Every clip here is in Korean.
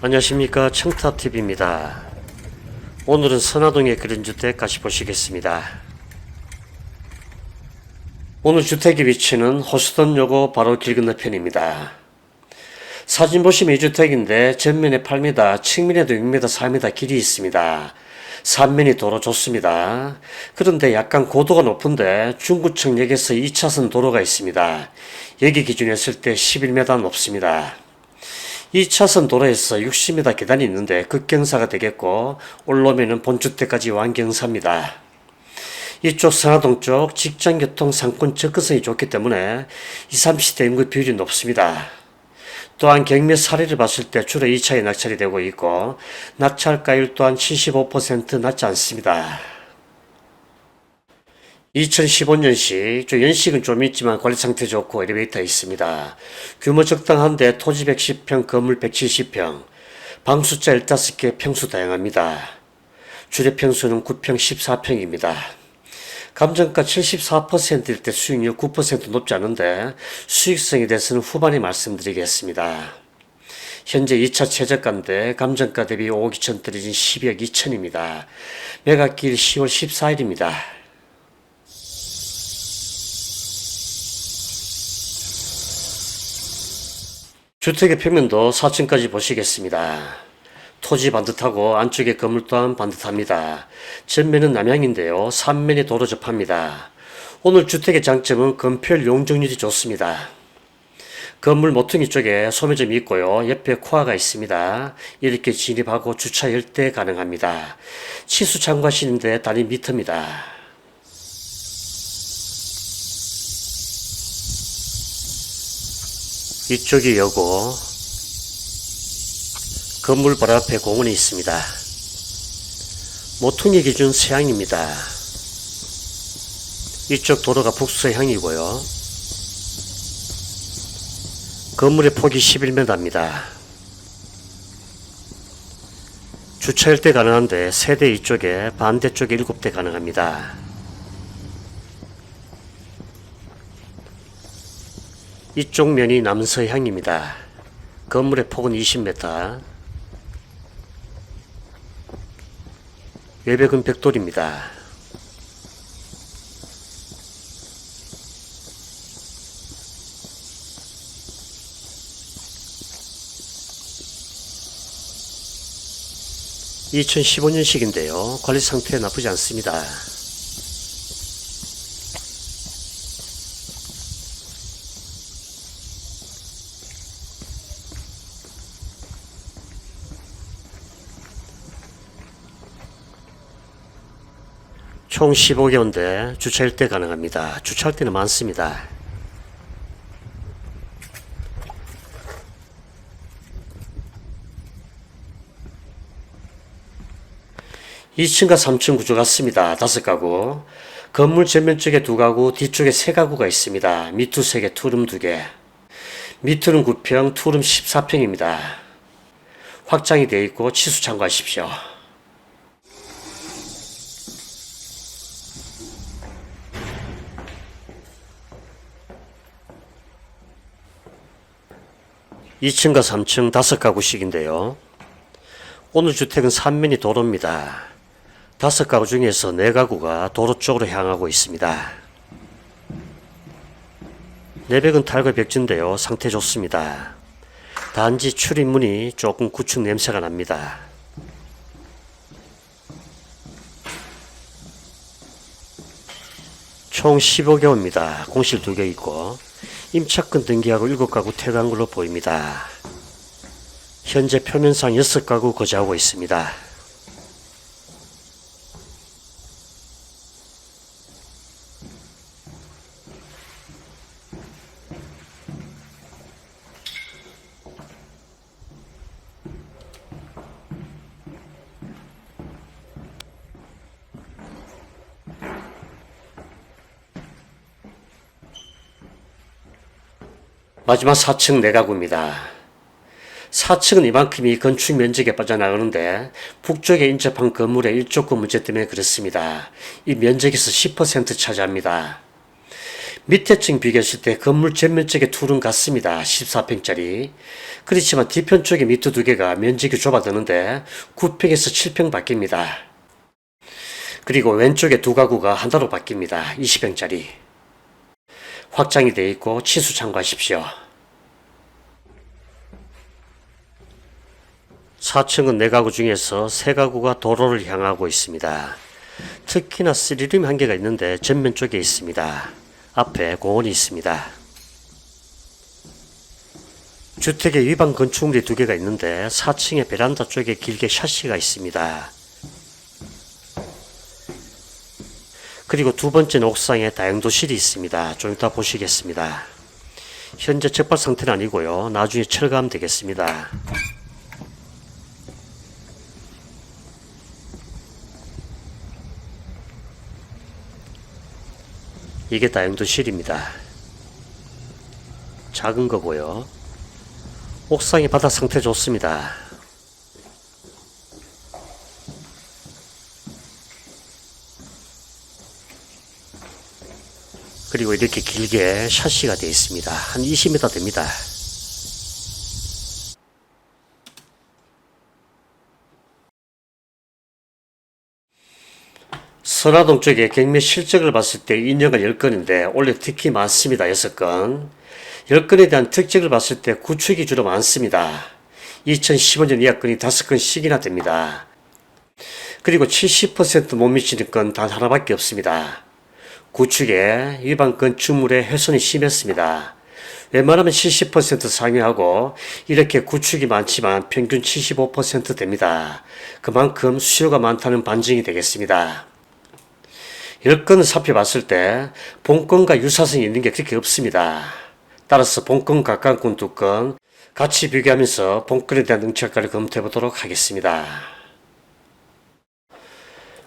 안녕하십니까, 청탑TV입니다. 오늘은 선화동의 그린주택 같이 보시겠습니다. 오늘 주택의 위치는 호수동요고 바로 길 건너편입니다. 사진 보시면 이 주택인데 전면에 8m, 측면에도 6m, 4m 길이 있습니다. 삼면이 도로 좋습니다. 그런데 약간 고도가 높은데 중구청역에서 2차선 도로가 있습니다. 여기 기준에 했을 때 11m 높습니다. 2차선 도로에서 60m 계단이 있는데 급경사가 되겠고 올라오면 본주택까지 완경사입니다. 이쪽 선화동 쪽 직장교통 상권 접근성이 좋기 때문에 20, 30대 인구 비율이 높습니다. 또한 경매 사례를 봤을 때 주로 2차에 낙찰이 되고 있고 낙찰가율 또한 75% 낮지 않습니다. 2015년식, 연식은 좀 있지만 관리 상태 좋고 엘리베이터 있습니다. 규모 적당한데 토지 110평, 건물 170평, 방 숫자 15개, 평수 다양합니다. 주례 평수는 9평, 14평입니다. 감정가 74%일 때 수익률 9% 높지 않은데 수익성에 대해서는 후반에 말씀드리겠습니다. 현재 2차 최저가인데 감정가 대비 5억 2천 떨어진 12억 2천입니다. 매각일 10월 14일입니다. 주택의 평면도 4층까지 보시겠습니다. 토지 반듯하고 안쪽에 건물 또한 반듯합니다. 전면은 남향인데요. 삼면이 도로 접합니다. 오늘 주택의 장점은 건폐율 용적률이 좋습니다. 건물 모퉁이 쪽에 소매점이 있고요. 옆에 코아가 있습니다. 이렇게 진입하고 주차 열대 가능합니다. 치수 참고하시는데 단위 미터입니다. 이쪽이 여고, 건물 바로 앞에 공원이 있습니다. 모퉁이 기준 서향입니다. 이쪽 도로가 북서향이고요. 건물의 폭이 11m입니다. 주차 1대 가능한데 세대 이쪽에 반대쪽에 7대 가능합니다. 이쪽 면이 남서향입니다. 건물의 폭은 20m. 외벽은 벽돌입니다. (2015년식인데요) 관리 상태 나쁘지 않습니다. 총 15개인데 주차 1대 가능합니다. 주차할 때는 많습니다. (2층과 3층) 구조 같습니다. 5가구. 건물 전면 쪽에 2가구, 뒤쪽에 3가구가 있습니다. 밑투 3개, 투룸 2개. 밑투는 9평, 투룸 14평입니다. 확장이 되어 있고 치수 참고하십시오. (2층과 3층) 5가구씩인데요. 오늘 주택은 삼면이 도로입니다. 5가구 중에서 4가구가 도로 쪽으로 향하고 있습니다. 내벽은 탈거 벽지인데요. 상태 좋습니다. 단지 출입문이 조금 구축 냄새가 납니다. 총 15개호입니다. 공실 2개 있고 임차권 등기하고 7가구 퇴거한 걸로 보입니다. 현재 표면상 6가구 거주하고 있습니다. 마지막 4층 4가구입니다. 4층은 이만큼이 건축 면적에 빠져나가는데 북쪽에 인접한 건물의 일조권 문제 때문에 그렇습니다. 이 면적에서 10% 차지합니다. 밑에 층 비교했을 때 건물 전면 쪽에 툴은 같습니다. 14평짜리. 그렇지만 뒤편 쪽에 미투 두 개가 면적이 좁아드는데 9평에서 7평 바뀝니다. 그리고 왼쪽에 두 가구가 하나로 바뀝니다. 20평짜리. 확장이 되어 있고 치수 참고하십시오. 4층은 4가구 중에서 3가구가 도로를 향하고 있습니다. 특히나 쓰리룸 한 개가 있는데 전면 쪽에 있습니다. 앞에 공원이 있습니다. 주택의 위반 건축물이 2개가 있는데 4층의 베란다 쪽에 길게 샤시가 있습니다. 그리고 두 번째는 옥상에 다용도실이 있습니다. 좀 이따 보시겠습니다. 현재 적발 상태는 아니고요. 나중에 철거하면 되겠습니다. 이게 다용도실입니다. 작은 거고요. 옥상의 바닥 상태 좋습니다. 그리고 이렇게 길게 샤시가 되어 있습니다. 한 20m 됩니다. 선화동 쪽에 경매 실적을 봤을 때 인허가 10건인데 올해 특히 많습니다. 6건. 10건에 대한 특징을 봤을 때 구축이 주로 많습니다. 2015년 이하 건이 5건씩이나 됩니다. 그리고 70%못 미치는 건 단 하나밖에 없습니다. 구축에 위반 건축물의 훼손이 심했습니다. 웬만하면 70% 상회하고 이렇게 구축이 많지만 평균 75% 됩니다. 그만큼 수요가 많다는 반증이 되겠습니다. 10건을 살펴봤을 때 본건과 유사성이 있는 게 그렇게 없습니다. 따라서 본건 가까운 건 2건 같이 비교하면서 본건에 대한 응찰가를 검토해 보도록 하겠습니다.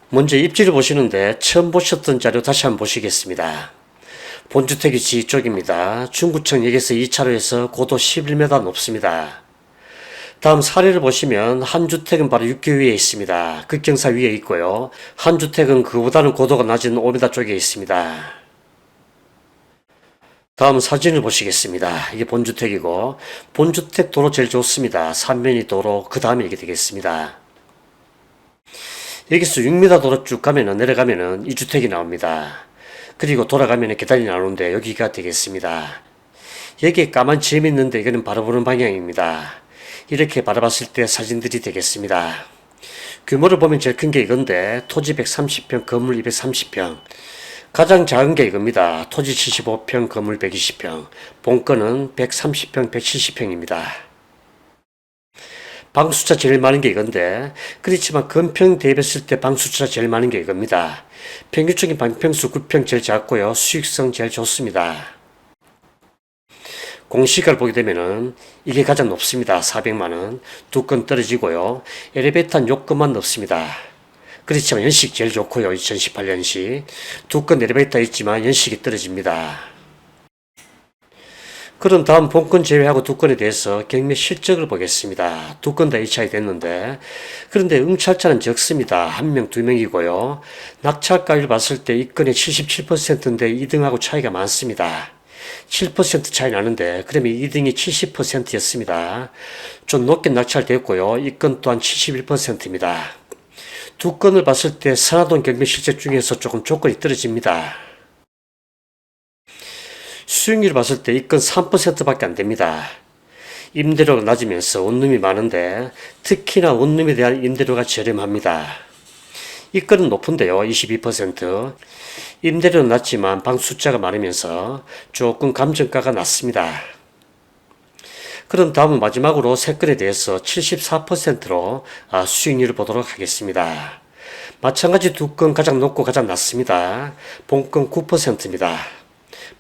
먼저 입지를 보시는데 처음 보셨던 자료 다시 한번 보시겠습니다. 본주택 위치 이쪽입니다. 중구청역에서 2차로에서 고도 11m 높습니다. 다음 사례를 보시면 한 주택은 바로 육교 위에 있습니다. 극경사 위에 있고요. 한 주택은 그보다는 고도가 낮은 5m 쪽에 있습니다. 다음 사진을 보시겠습니다. 이게 본주택이고 본주택 도로 제일 좋습니다. 3면이 도로 그 다음에 이게 되겠습니다. 여기서 6m 도로 쭉 가면은 내려가면은 이 주택이 나옵니다. 그리고 돌아가면은 계단이 나오는데 여기가 되겠습니다. 여기에 까만 점이 있는데 이거는 바라보는 방향입니다. 이렇게 바라봤을 때 사진들이 되겠습니다. 규모를 보면 제일 큰 게 이건데 토지 130평, 건물 230평. 가장 작은 게 이겁니다. 토지 75평, 건물 120평. 본건은 130평, 170평입니다. 방수차 제일 많은 게 이건데 그렇지만 건평 대비했을 때 방수차 제일 많은 게 이겁니다. 평균적인 방평수 9평 제일 작고요. 수익성 제일 좋습니다. 공시가를 보게 되면은 이게 가장 높습니다. 400만원. 2건 떨어지고요. 엘리베이터는 요건만 높습니다. 그렇지만 연식 제일 좋고요. 2018년식. 2건 엘리베이터 있지만 연식이 떨어집니다. 그럼 다음 본건 제외하고 2건에 대해서 경매 실적을 보겠습니다. 2건 다 2차이 됐는데 그런데 응찰자는 적습니다. 1명, 2명이고요. 낙찰가를 봤을 때 이 건이 77%인데 2등하고 차이가 많습니다. 7% 차이 나는데 그러면 2등이 70%였습니다. 좀 높게 낙찰됐고요. 이 건 또한 71%입니다. 2건을 봤을 때 선화동 경매 실적 중에서 조금 조건이 떨어집니다. 수익률을 봤을 때 이 건 3%밖에 안 됩니다. 임대료가 낮으면서 원룸이 많은데 특히나 원룸에 대한 임대료가 저렴합니다. 이 건은 높은데요. 22%. 임대료는 낮지만 방 숫자가 많으면서 조금 감정가가 낮습니다. 그럼 다음은 마지막으로 3건에 대해서 74%로 수익률을 보도록 하겠습니다. 마찬가지 2건 가장 높고 가장 낮습니다. 본건 9%입니다.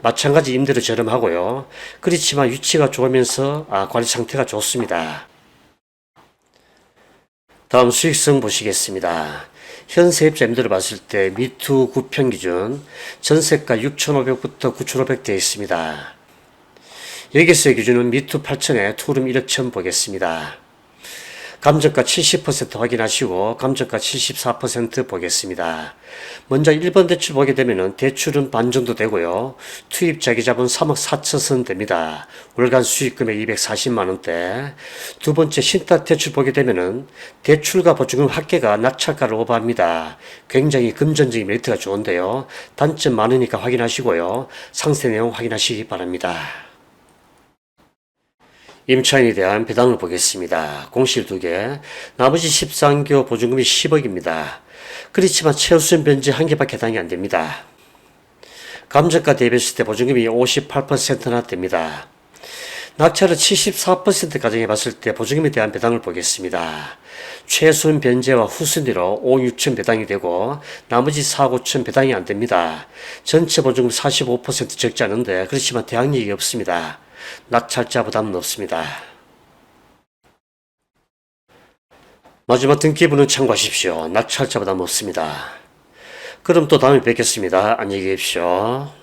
마찬가지 임대료 저렴하고요. 그렇지만 위치가 좋으면서 관리 상태가 좋습니다. 다음 수익성 보시겠습니다. 현 세입자 임대를 봤을 때 미투 9평 기준 전세가 6,500부터 9,500 되어 있습니다. 여기서의 기준은 미투 8,000에 투룸 1억 1,000 보겠습니다. 감정가 70% 확인하시고 감정가 74% 보겠습니다. 먼저 1번 대출 보게 되면은 대출은 반 정도 되고요. 투입 자기자본 3억 4천선 됩니다. 월간 수익 금액 240만원대. 두 번째 신탁 대출 보게 되면은 대출과 보증금 합계가 낙찰가를 오버합니다. 굉장히 금전적인 메리트가 좋은데요. 단점 많으니까 확인하시고요. 상세 내용 확인하시기 바랍니다. 임차인에 대한 배당을 보겠습니다. 공실 2개, 나머지 13교 보증금이 10억입니다. 그렇지만 최우선 변제 1개밖에 해당이 안됩니다. 감정가 대비했을 때 보증금이 58%나 됩니다. 낙찰을 74% 가정해 봤을 때 보증금에 대한 배당을 보겠습니다. 최순 변제와 후순위로 5, 6천 배당이 되고 나머지 4, 5천 배당이 안됩니다. 전체 보증금 45% 적지 않은데 그렇지만 대항력이 없습니다. 낙찰자 부담은 없습니다. 마지막 등기부는 참고하십시오. 낙찰자 부담 없습니다. 그럼 또 다음에 뵙겠습니다. 안녕히 계십시오.